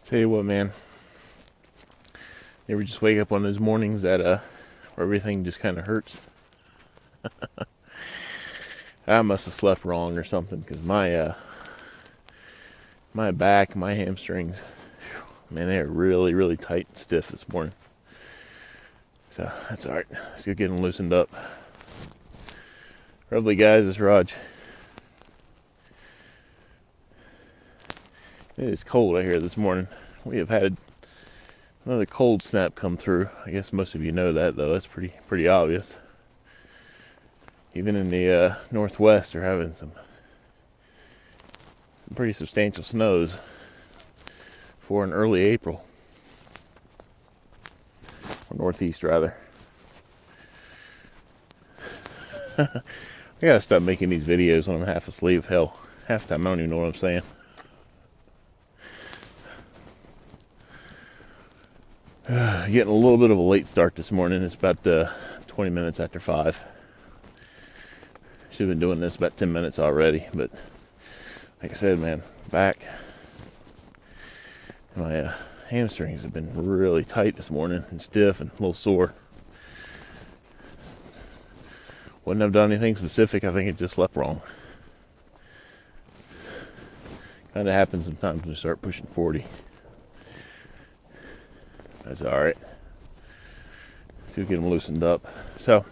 Tell you what, man. You ever just wake up on those mornings that where everything just kind of hurts? I must have slept wrong or something, because my back, my hamstrings, man, they are really, really tight and stiff this morning. So that's all right. Let's go get them loosened up. Lovely guys, it's Raj. It is cold out here this morning. We have had another cold snap come through. I guess most of you know that, though. That's pretty obvious. Even in the northwest, they're having some pretty substantial snows for an early April, or northeast rather. I gotta stop making these videos when I'm half asleep. Hell, half the time I don't even know what I'm saying. Getting a little bit of a late start this morning. It's about 20 minutes after 5. Should have been doing this about 10 minutes already, but like I said, man, back, my hamstrings have been really tight this morning and stiff and a little sore. Wouldn't have done anything specific. I think it just slept wrong. Kind of happens sometimes when you start pushing 40. That's all right. Still get them loosened up. So,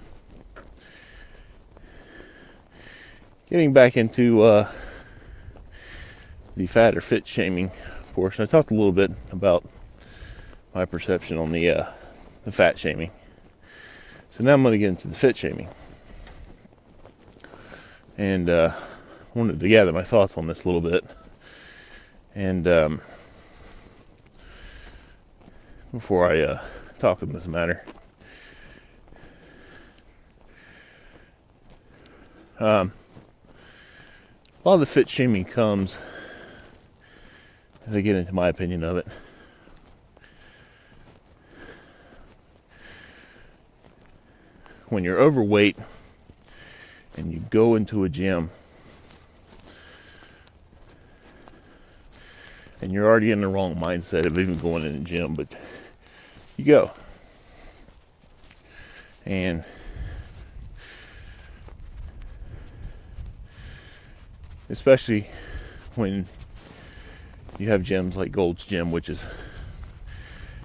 getting back into the fat or fit shaming portion, I talked a little bit about my perception on the fat shaming. So now I'm going to get into the fit shaming, and wanted to gather my thoughts on this a little bit. And before I talk on this matter, a lot of the fit shaming comes, as I get into my opinion of it, when you're overweight and you go into a gym and you're already in the wrong mindset of even going in the gym, but you go. And especially when you have gyms like Gold's Gym, which is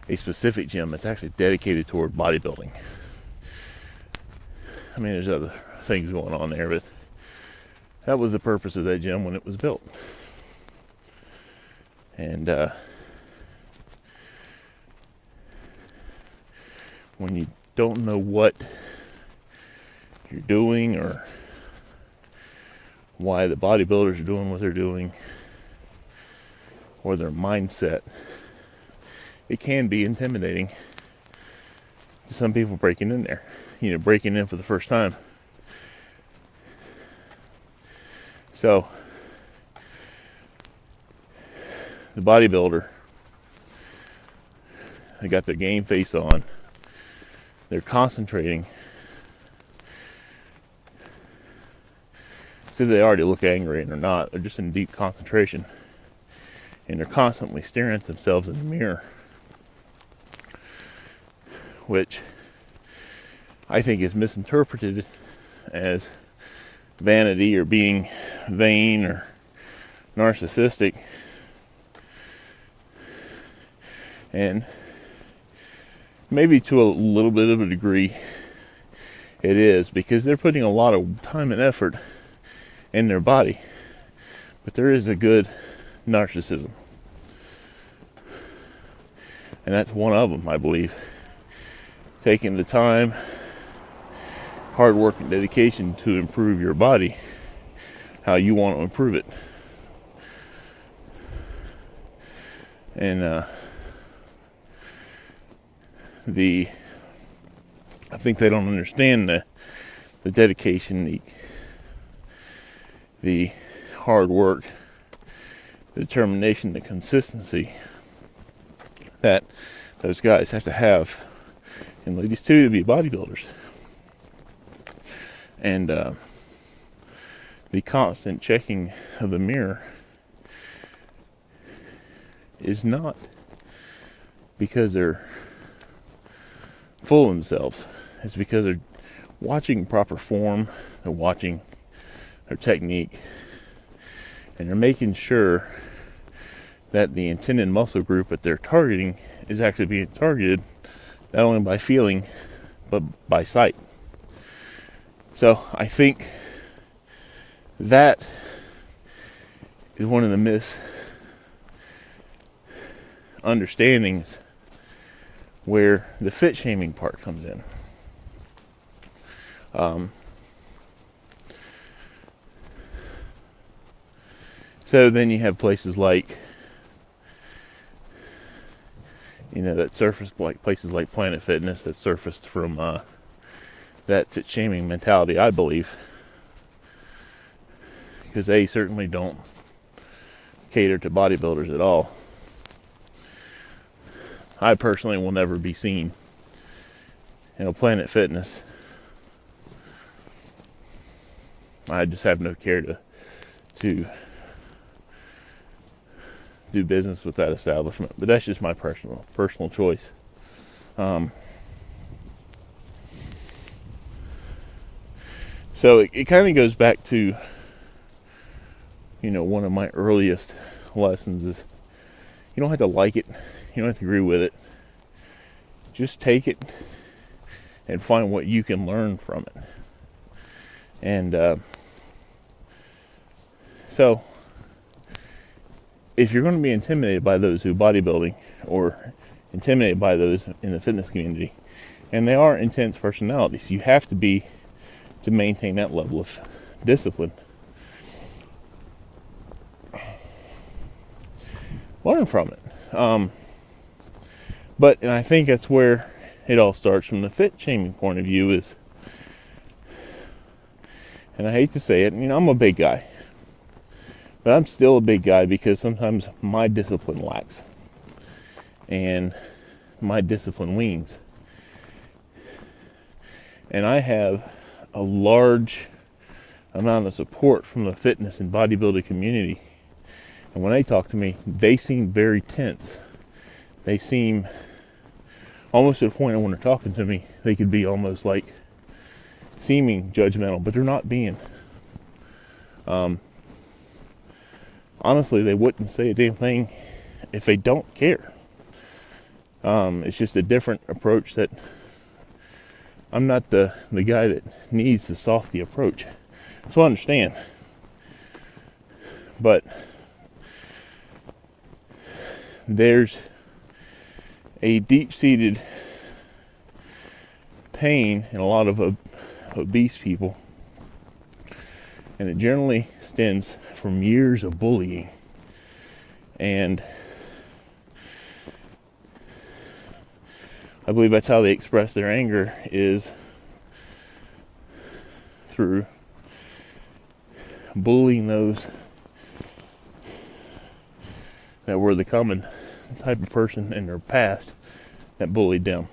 a specific gym that's actually dedicated toward bodybuilding. I mean, there's other things going on there, but that was the purpose of that gym when it was built. And when you don't know what you're doing or why the bodybuilders are doing what they're doing, or their mindset, it can be intimidating to some people breaking in there, breaking in for the first time. So the bodybuilder, they got their game face on, they're concentrating. So they already look angry or not, they're just in deep concentration, and they're constantly staring at themselves in the mirror, which I think is misinterpreted as vanity or being vain or narcissistic. And maybe to a little bit of a degree it is, because they're putting a lot of time and effort in their body. But there is a good narcissism, and that's one of them, I believe. Taking the time, hard work, and dedication to improve your body how you want to improve it. And I think they don't understand the dedication, the hard work, the determination, the consistency that those guys have to have, and ladies too, to be bodybuilders. And the constant checking of the mirror is not because they're full of themselves. It's because they're watching proper form, they're watching their technique, and they're making sure that the intended muscle group that they're targeting is actually being targeted not only by feeling but by sight. So I think that is one of the misunderstandings where the fit shaming part comes in. So then you have places like, that surfaced, like places like Planet Fitness, that surfaced from that fit shaming mentality, I believe, because they certainly don't cater to bodybuilders at all. I personally will never be seen in a Planet Fitness. I just have no care to do business with that establishment, but that's just my personal choice. So it kind of goes back to, one of my earliest lessons is you don't have to like it, you don't have to agree with it. Just take it and find what you can learn from it. And so if you're going to be intimidated by those who bodybuilding, or intimidated by those in the fitness community, and they are intense personalities, you have to maintain that level of discipline. Learn from it. And I think that's where it all starts from the fit shaming point of view is, and I hate to say it, I'm a big guy. But I'm still a big guy because sometimes my discipline lacks. And my discipline wanes. And I have a large amount of support from the fitness and bodybuilding community. And when they talk to me, they seem very tense. They seem almost to the point of when they're talking to me, they could be almost like seeming judgmental, but they're not being. Honestly, they wouldn't say a damn thing if they don't care. It's just a different approach that I'm not the guy that needs the softy approach. So I understand. But there's a deep-seated pain in a lot of obese people. And it generally stems from years of bullying. And I believe that's how they express their anger, is through bullying those that were the common type of person in their past that bullied them.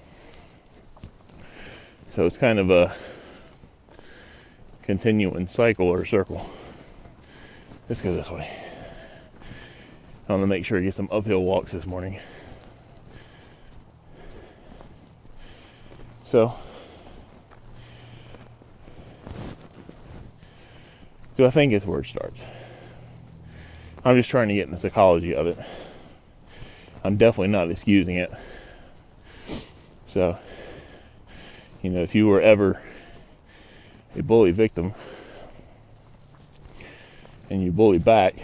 So it's kind of a continuing cycle or circle. Let's go this way. I'm gonna make sure I get some uphill walks this morning. So I think it's where it starts. I'm just trying to get in the psychology of it. I'm definitely not excusing it. So, if you were ever a bully victim and you bully back,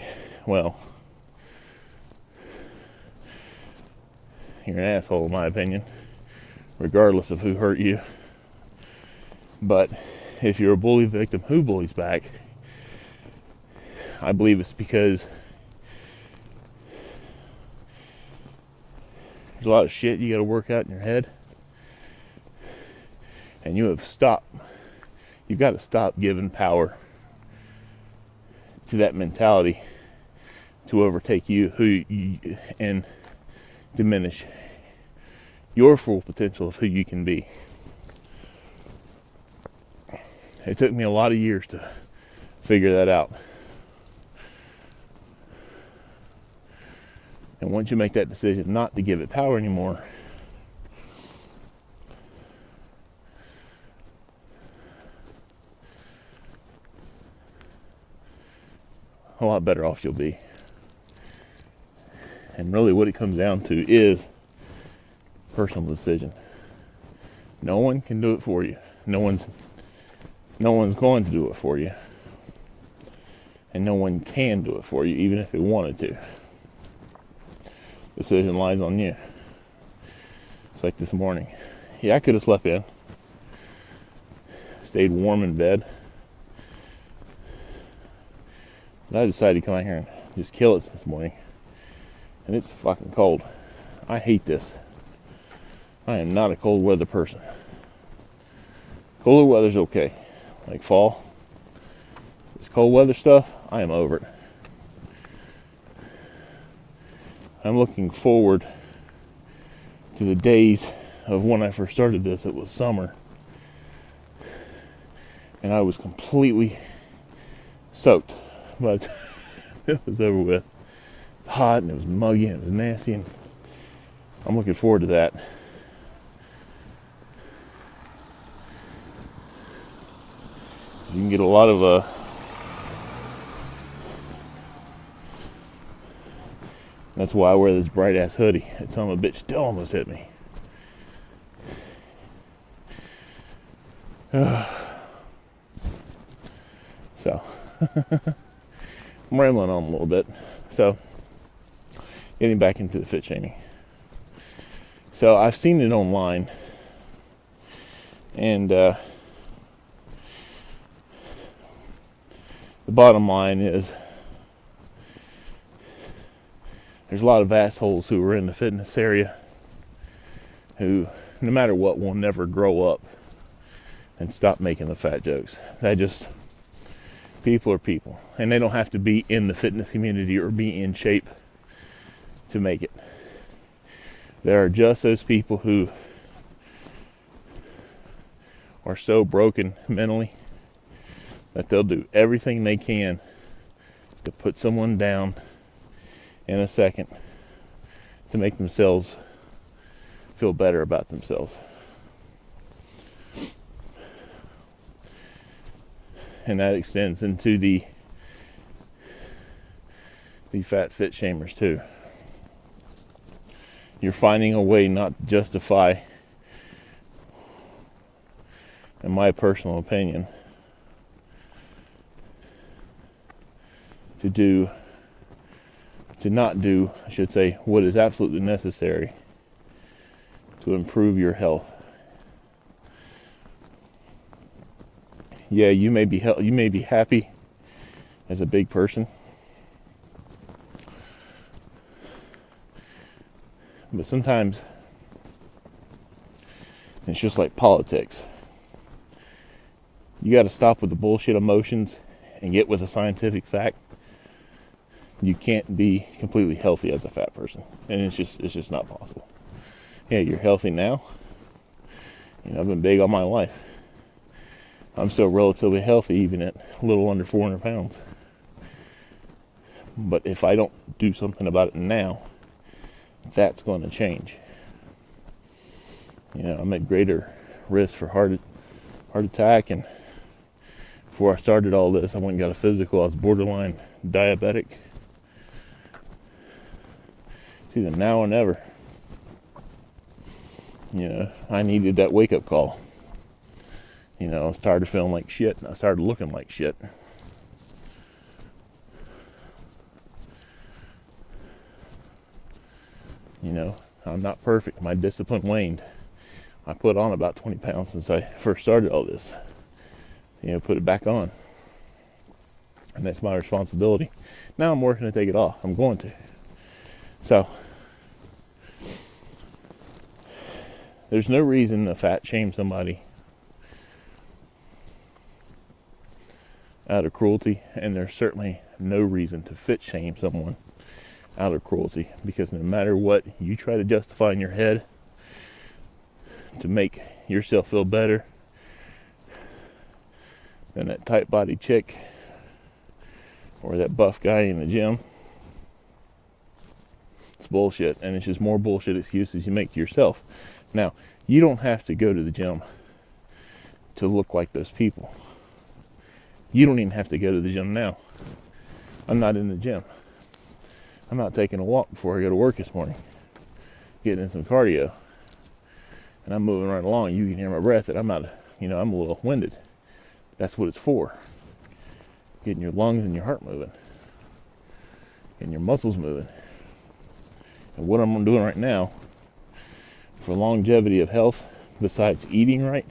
well, you're an asshole in my opinion, regardless of who hurt you. But if you're a bully victim who bullies back, I believe it's because there's a lot of shit you got to work out in your head, and you've got to stop giving power to that mentality to overtake you, and diminish your full potential of who you can be. It took me a lot of years to figure that out. And once you make that decision not to give it power anymore, a lot better off you'll be. And really what it comes down to is personal decision. No one can do it for you. No one's going to do it for you. And no one can do it for you, even if they wanted to. Decision lies on you. It's like this morning. Yeah, I could have slept in. Stayed warm in bed. But I decided to come out here and just kill it this morning. And it's fucking cold. I hate this. I am not a cold weather person. Cooler weather's okay. Like fall. This cold weather stuff, I am over it. I'm looking forward to the days of when I first started this. It was summer. And I was completely soaked. But it was over with. It was hot and it was muggy and it was nasty. And I'm looking forward to that. You can get a lot of that's why I wear this bright ass hoodie. That son of a bitch still almost hit me. So I'm rambling on a little bit. So getting back into the fit shaming. So I've seen it online, and the bottom line is there's a lot of assholes who are in the fitness area who, no matter what, will never grow up and stop making the fat jokes. People are people, and they don't have to be in the fitness community or be in shape to make it. There are just those people who are so broken mentally that they'll do everything they can to put someone down in a second to make themselves feel better about themselves. And that extends into the fat fit shamers too. You're finding a way not to justify, in my personal opinion, to not do, I should say, what is absolutely necessary to improve your health. Yeah, you may be happy as a big person, but sometimes it's just like politics. You got to stop with the bullshit emotions and get with a scientific fact. You can't be completely healthy as a fat person, and it's just not possible. Yeah, you're healthy now. I've been big all my life. I'm still relatively healthy, even at a little under 400 pounds. But if I don't do something about it now, that's going to change. I'm at greater risk for heart attack, and before I started all this, I went and got a physical. I was borderline diabetic. It's either now or never. I needed that wake-up call. I was tired of feeling like shit, and I started looking like shit. I'm not perfect. My discipline waned. I put on about 20 pounds since I first started all this. Put it back on. And that's my responsibility. Now I'm working to take it off. I'm going to. So, there's no reason to fat shame somebody out of cruelty, and there's certainly no reason to fit shame someone out of cruelty, because no matter what you try to justify in your head to make yourself feel better than that tight body chick or that buff guy in the gym, it's bullshit, and it's just more bullshit excuses you make to yourself. Now, you don't have to go to the gym to look like those people. You don't even have to go to the gym now. I'm not in the gym. I'm out taking a walk before I go to work this morning, getting in some cardio, and I'm moving right along. You can hear my breath that I'm not, I'm a little winded. That's what it's for. Getting your lungs and your heart moving, getting your muscles moving. And what I'm doing right now for longevity of health, besides eating right,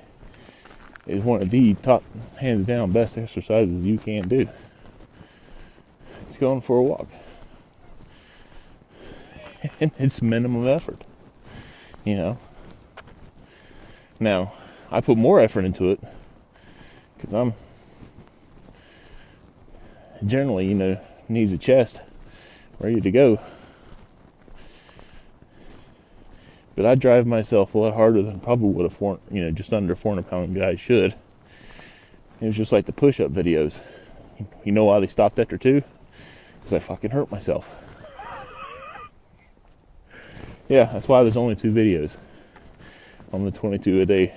is one of the top, hands down, best exercises you can do. It's going for a walk. And it's minimum effort, Now, I put more effort into it because I'm generally, knees to chest, ready to go. But I drive myself a lot harder than probably would a just under 400 pound guy should. It was just like the push-up videos. You know why they stopped after 2? Because I fucking hurt myself. Yeah, that's why there's only 2 videos on the 22 a day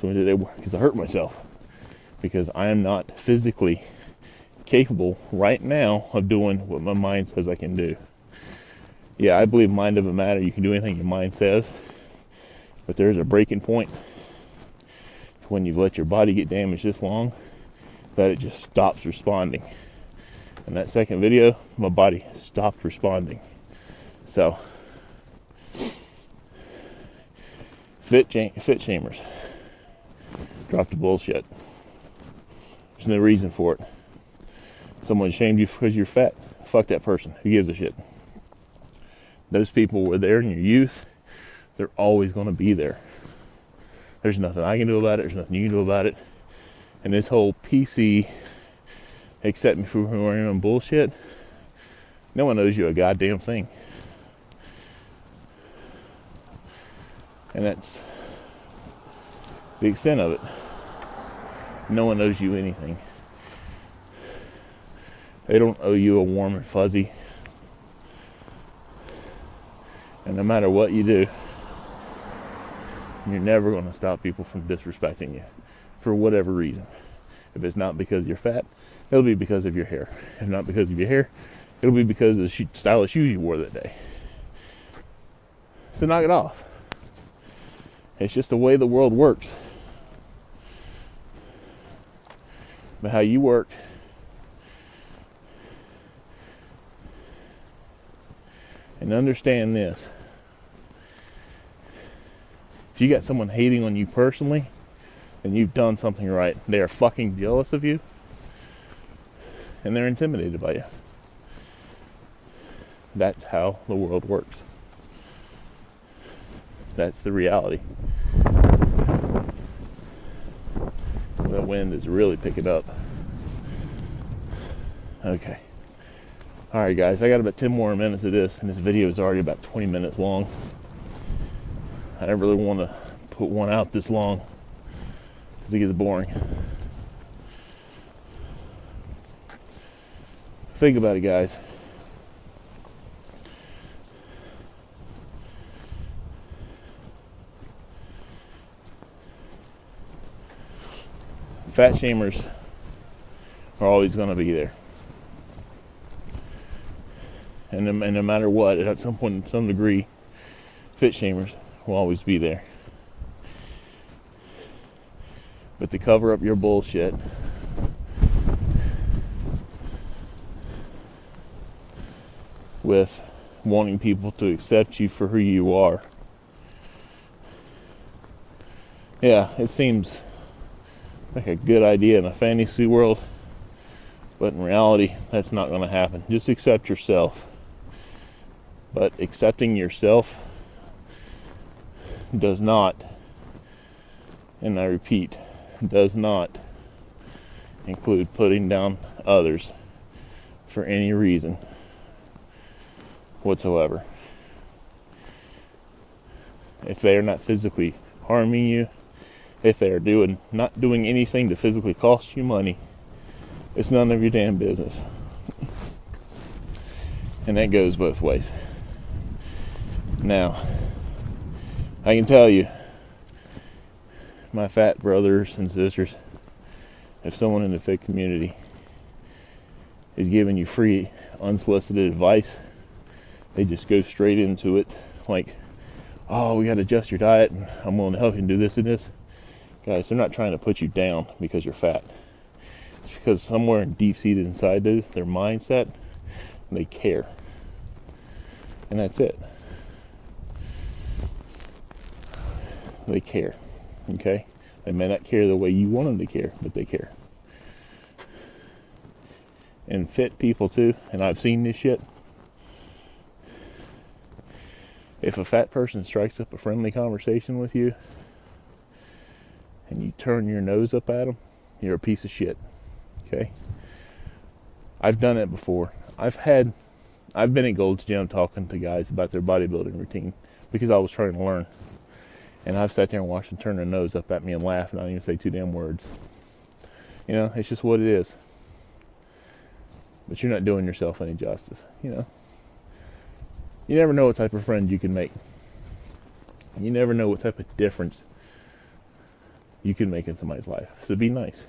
work, because I hurt myself. Because I am not physically capable right now of doing what my mind says I can do. Yeah, I believe mind doesn't matter. You can do anything your mind says. But there's a breaking point when you've let your body get damaged this long that it just stops responding. In that second video, my body stopped responding. So, fit shamers, drop the bullshit. There's no reason for it. Someone shamed you because you're fat. Fuck that person. Who gives a shit? Those people were there in your youth. They're always going to be there. There's nothing I can do about it. There's nothing you can do about it. And this whole PC, accept me for who I am bullshit, no one knows you a goddamn thing. And that's the extent of it. No one knows you anything. They don't owe you a warm and fuzzy. And no matter what you do, you're never going to stop people from disrespecting you for whatever reason. If it's not because you're fat, it'll be because of your hair. If not because of your hair, it'll be because of the style of shoes you wore that day. So knock it off. It's just the way the world works. But how you work and understand this. If you got someone hating on you personally, then you've done something right. They are fucking jealous of you, and they're intimidated by you. That's how the world works. That's the reality. The wind is really picking up. Okay. Alright guys, I got about 10 more minutes of this, and this video is already about 20 minutes long. I don't really want to put one out this long because it gets boring. Think about it, guys. Fat shamers are always going to be there. And no matter what, at some point, some degree, fit shamers will always be there. But to cover up your bullshit, with wanting people to accept you for who you are, yeah, it seems like a good idea in a fantasy world, but in reality, that's not going to happen. Just accept yourself. But accepting yourself does not, and I repeat, does not include putting down others for any reason whatsoever. If they are not physically harming you, if they are not doing anything to physically cost you money, it's none of your damn business. And that goes both ways. Now, I can tell you, my fat brothers and sisters, if someone in the fit community is giving you free, unsolicited advice. They just go straight into it, like, oh, we got to adjust your diet, and I'm willing to help you do this and this. Guys, they're not trying to put you down because you're fat. It's because somewhere deep-seated inside their mindset, they care. And that's it. They care, okay? They may not care the way you want them to care, but they care. And fit people too, and I've seen this shit. If a fat person strikes up a friendly conversation with you and you turn your nose up at them, you're a piece of shit, okay? I've done it before. I've been at Gold's Gym talking to guys about their bodybuilding routine because I was trying to learn. And I've sat there and watched them turn their nose up at me and laugh and not even say two damn words. You know, it's just what it is. But you're not doing yourself any justice, you know. You never know what type of friend you can make. You never know what type of difference you can make in somebody's life. So be nice.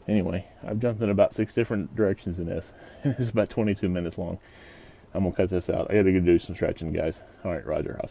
Anyway, I've jumped in about 6 different directions in this. It's about 22 minutes long. I'm going to cut this out. I got to go do some stretching, guys. All right, Roger. I'll